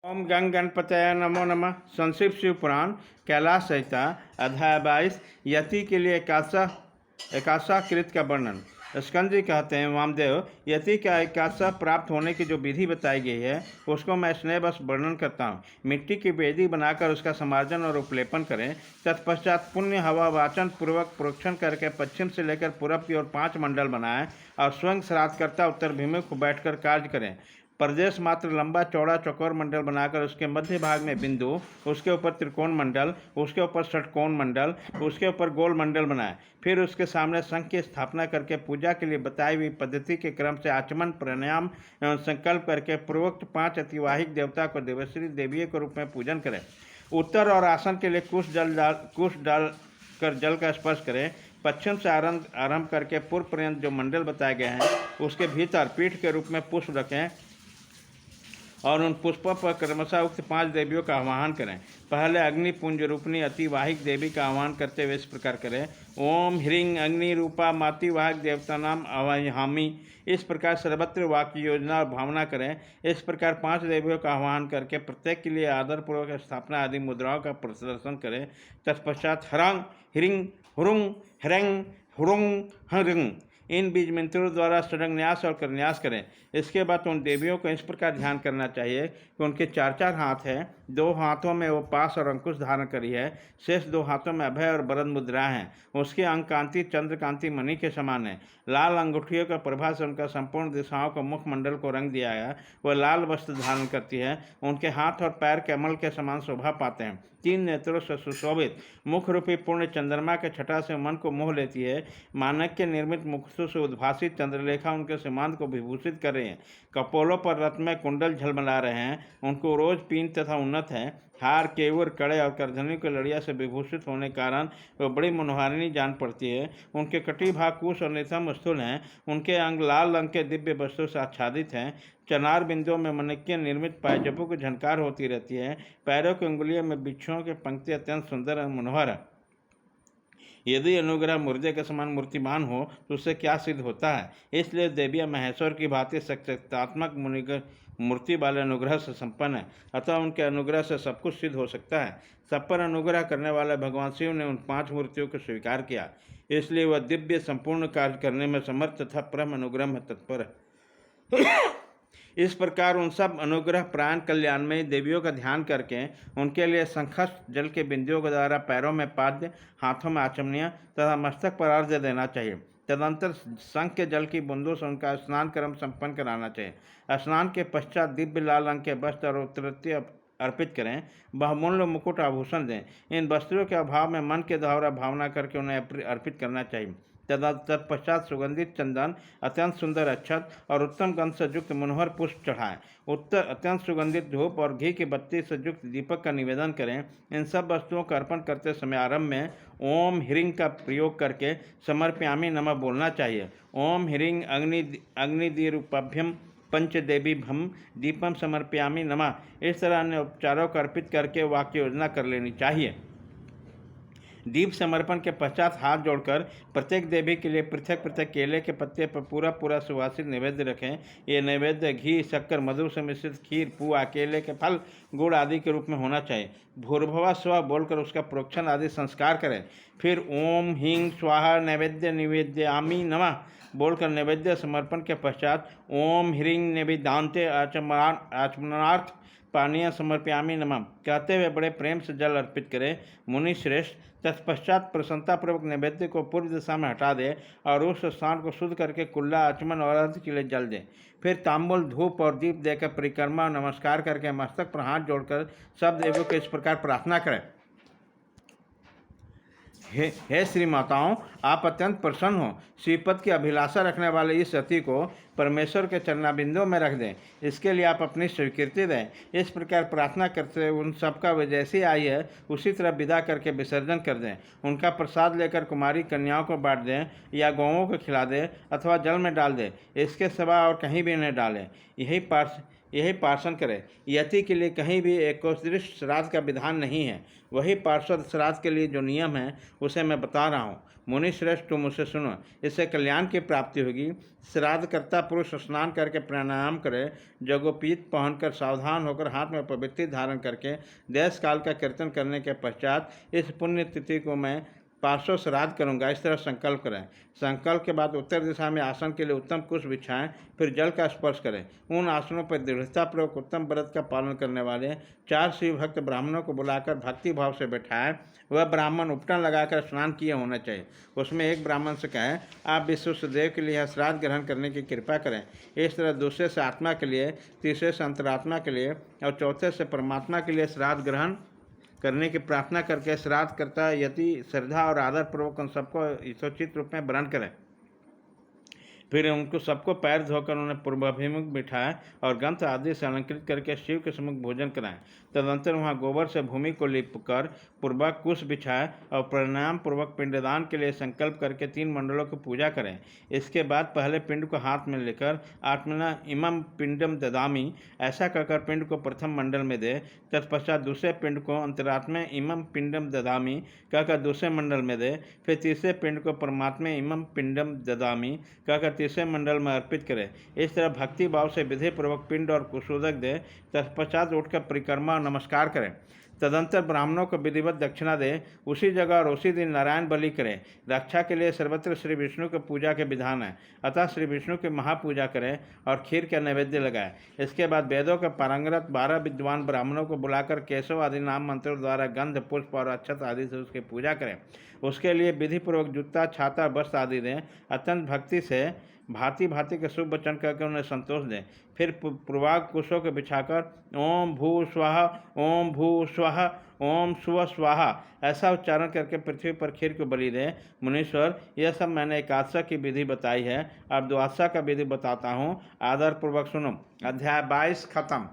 ओम गंग गणपतये नमो नमः। संक्षिप्त शिव पुराण कैलाश संहिता अध्याय 22 यति के लिए एकाशाकृत का वर्णन। स्कंद जी कहते हैं, वामदेव, यति का एकाशा प्राप्त होने की जो विधि बताई गई है उसको मैं स्नेहवश वर्णन करता हूँ। मिट्टी की वेदी बनाकर उसका समार्जन और उपलेपन करें। तत्पश्चात पुण्य हवा वाचन पूर्वक प्रोक्षण करके पश्चिम से लेकर पूरब की ओर 5 मंडल बनाएं और स्वयं श्राद्धकर्ता उत्तरभिमुख बैठकर कार्य करें। प्रदेश मात्र लंबा चौड़ा चौकोर मंडल बनाकर उसके मध्य भाग में बिंदु, उसके ऊपर त्रिकोण मंडल, उसके ऊपर षटकोण मंडल, उसके ऊपर गोल मंडल बनाए। फिर उसके सामने शंख की स्थापना करके पूजा के लिए बताई हुई पद्धति के क्रम से आचमन, प्राणायाम एवं संकल्प करके पूर्वोक्त 5 अतिवाहिक देवता को देवश्री देवीय के रूप में पूजन करें। उत्तर और आसन के लिए कुश डालकर जल का स्पर्श करें। पश्चिम से आरंभ करके पूर्व पर्यंत जो मंडल बताए गए हैं उसके भीतर पीठ के रूप में पुष्प रखें और उन पुष्पों पर क्रमशः उक्त 5 देवियों का आह्वान करें। पहले अग्नि पुंज रूपनी अतिवाहिक देवी का आह्वान करते हुए इस प्रकार करें। ओम ह्रीं अग्नि रूपा मातिवाहक देवता नाम आवाहयामि। इस प्रकार सर्वत्र वाक्य योजना और भावना करें। इस प्रकार 5 देवियों का आह्वान करके प्रत्येक के लिए आदरपूर्वक स्थापना आदि मुद्राओं का प्रदर्शन करें। तत्पश्चात ह्रांग ह्रीं हुरुंग ह्रैंग हुरुंग ह्रंग इन बीज मंत्रों द्वारा षडंगन्यास और करन्यास करें। इसके बाद उन देवियों को इस प्रकार ध्यान करना चाहिए कि उनके 4 हाथ हैं। 2 हाथों में वो पास और अंकुश धारण करी है। शेष 2 हाथों में अभय और वरद मुद्रा हैं। उसकी अंग कांति चंद्रकांति मणि के समान है। लाल अंगूठियों का प्रभा से उनका संपूर्ण दिशाओं को मुखमंडल को रंग दिया है। वह लाल वस्त्र धारण करती है। उनके हाथ और पैर कमल के समान शोभा पाते हैं। 3 नेत्रों से सुशोभित मुख रूपी पूर्ण चंद्रमा के छटा से मन को मोह लेती है। मानक के निर्मित मुकुटों से उद्भासित चंद्रलेखा उनके सीमांत को विभूषित कर रहे हैं। कपोलों पर रत्न कुंडल झलमला रहे हैं। उनको रोज पीन तथा उन्नत है। हार, केवूर, कड़े और करधनी के लड़िया से विभूषित होने के कारण वह बड़ी मनोहारिणी जान पड़ती है। उनके कटी भाग कुश और नितंब स्थूल हैं। उनके अंग लाल रंग के दिव्य वस्त्रों से आच्छादित हैं। चनार बिंदुओं में मणिक्य निर्मित पायजपों की झनकार होती रहती है। पैरों की उंगलियों में बिच्छुओं की पंक्ति अत्यंत सुंदर और मनोहर है। यदि अनुग्रह मुर्दे के समान मूर्तिमान हो तो उससे क्या सिद्ध होता है। इसलिए देवियाँ महेश्वर की भांति सत्यात्मक मूर्ति वाले अनुग्रह से संपन्न है। अतः उनके अनुग्रह से सब कुछ सिद्ध हो सकता है। सब पर अनुग्रह करने वाले भगवान शिव ने उन 5 मूर्तियों को स्वीकार किया। इसलिए वह दिव्य संपूर्ण कार्य करने में समर्थ तथा परम अनुग्रह में तत्पर है। इस प्रकार उन सब अनुग्रह प्राण कल्याणमयी देवियों का ध्यान करके उनके लिए शंखस्थ जल के बिंदुओं के द्वारा पैरों में पाद्य, हाथों में आचमनीय तथा मस्तक पर अर्घ्य देना चाहिए। तदंतर शंख के जल की बूंदों से उनका स्नान क्रम संपन्न कराना चाहिए। स्नान के पश्चात दिव्य लाल रंग के वस्त्र और उत्तरत्य अर्पित करें। बहुमूल्य मुकुट आभूषण दें। इन वस्त्रों के अभाव में मन के द्वारा भावना करके उन्हें अर्पित करना चाहिए। तत्पश्चात सुगंधित चंदन, अत्यंत सुंदर अक्षत और उत्तम गंध से युक्त मनोहर पुष्प चढ़ाएं। उत्तर अत्यंत सुगंधित धूप और घी की बत्ती से युक्त दीपक का निवेदन करें। इन सब वस्तुओं का अर्पण करते समय आरंभ में ओम ह्रीं का प्रयोग करके समर्पयामि नमः बोलना चाहिए। ओम ह्रीं अग्निदिरूपभ्यम पंचदेवीभ्यम दीपम समर्पयामि नमः। इस तरह अन्य उपचारों को अर्पित करके वाक्य योजना कर लेनी चाहिए। दीप समर्पण के पश्चात हाथ जोड़कर प्रत्येक देवी के लिए पृथक पृथक केले के पत्ते पर पूरा सुवासित नैवेद्य रखें। ये नैवेद्य घी, शक्कर, मधु से मिश्रित खीर, पुआ, केले के फल, गुड़ आदि के रूप में होना चाहिए। भूर्भुवः स्वः बोलकर उसका प्रोक्षण आदि संस्कार करें। फिर ओम ह्रीं स्वाहा नैवेद्य निवेद्यामि नमः बोलकर नैवेद्य समर्पण के पश्चात ओम ह्रीं निवेदान्ते आचमनार्थ पानीय समर्पयामि नमः कहते हुए बड़े प्रेम से जल अर्पित करें। मुनि श्रेष्ठ, तत्पश्चात प्रसन्नतापूर्वक नैवेद्य को पूर्व दिशा में हटा दे और उस स्थान को शुद्ध करके कुल्ला, आचमन और अर्घ्य के लिए जल दें। फिर तांबूल, धूप और दीप देकर परिक्रमा और नमस्कार करके मस्तक पर हाथ जोड़कर सब देवों को इस प्रकार प्रार्थना करें। हे श्री माताओं, आप अत्यंत प्रसन्न हो। श्रीपद की अभिलाषा रखने वाले इस सती को परमेश्वर के चरणाबिंदों में रख दें। इसके लिए आप अपनी स्वीकृति दें। इस प्रकार प्रार्थना करते हुए उन सबका वे जैसी आई है उसी तरह विदा करके विसर्जन कर दें। उनका प्रसाद लेकर कुमारी कन्याओं को बांट दें या गौओं को खिला दें अथवा जल में डाल दें। इसके सिवा और कहीं भी नहीं डालें। यही पार्षण करे। यति के लिए कहीं भी एकोदृष्ट श्राद्ध का विधान नहीं है। वही पार्षद श्राद्ध के लिए जो नियम है उसे मैं बता रहा हूँ। मुनि श्रेष्ठ, तुम उसे सुनो, इससे कल्याण की प्राप्ति होगी। श्राद्धकर्ता पुरुष स्नान करके प्राणायाम करे, जगोपीत पहनकर सावधान होकर हाथ में पवित्र धारण करके देश काल का कीर्तन करने के पश्चात इस पुण्य तिथि को मैं पार्श्व श्राद्ध करूंगा, इस तरह संकल्प करें। संकल्प के बाद उत्तर दिशा में आसन के लिए उत्तम कुश बिछाएं, फिर जल का स्पर्श करें। उन आसनों पर दृढ़तापूर्वक उत्तम व्रत का पालन करने वाले 4 शिव भक्त ब्राह्मणों को बुलाकर भक्ति भाव से बैठाएं। वह ब्राह्मण उपटन लगाकर स्नान किए होना चाहिए। उसमें एक ब्राह्मण से कहें, आप विश्व देव के लिए यह श्राद्ध ग्रहण करने की कृपा करें। इस तरह दूसरे से आत्मा के लिए, तीसरे से अंतरात्मा के लिए और चौथे से परमात्मा के लिए श्राद्ध ग्रहण करने की प्रार्थना करके श्राद्ध करता यति श्रद्धा और आदर पूर्वक उन सबको यथोचित रूप में वरण करें। फिर उनको सबको पैर धोकर उन्हें पूर्वाभिमुख बिठाएं और ग्रंथ आदि से अलंकृत करके शिव के सम्मुख भोजन कराएं। तदंतर वहां गोबर से भूमि को लिप कर पूर्वक कुश बिछाएं और प्रणाम पूर्वक पिंडदान के लिए संकल्प करके 3 मंडलों की पूजा करें। इसके बाद पहले पिंड को हाथ में लेकर आत्मना इमं पिंडम ददामी ऐसा कहकर पिंड को प्रथम मंडल में दे। तत्पश्चात दूसरे पिंड को अंतरात्मा इमं पिंडम ददामी कहकर दूसरे मंडल में दे। फिर तीसरे पिंड को परमात्मा इमं पिंडम ददामी कहकर तीसरे मंडल में अर्पित करें। इस तरह भक्ति भाव से विधि पूर्वक पिंड और कुशोदक दे। तत्पश्चात उठकर परिक्रमा और नमस्कार करें। तदंतर ब्राह्मणों को विधिवत दक्षिणा दे। उसी जगह और उसी दिन नारायण बलि करें। रक्षा के लिए सर्वत्र श्री विष्णु के पूजा के विधान है, अतः श्री विष्णु की महापूजा करें और खीर का नैवेद्य लगाएं। इसके बाद वेदों के पारंगत 12 विद्वान ब्राह्मणों को बुलाकर केशव आदि नाम मंत्रों द्वारा गंध, पुष्प और अक्षत आदि से उसकी पूजा करें। उसके लिए विधिपूर्वक जूता, छाता, वस्त्र आदि दें। अत्यंत भक्ति से भांति भांति के शुभ वचन करके उन्हें संतोष दें। फिर पूर्वाग कुशों के बिछाकर ओम भू स्वाहा, ओम भू स्वाहा, ओम स्व स्वाहा ऐसा उच्चारण करके पृथ्वी पर खीर को बलि दें। मुनीश्वर, यह सब मैंने एकादशा की विधि बताई है। अब द्वादशा का विधि बताता हूँ, आदर पूर्वक सुनो। अध्याय 22 खत्म।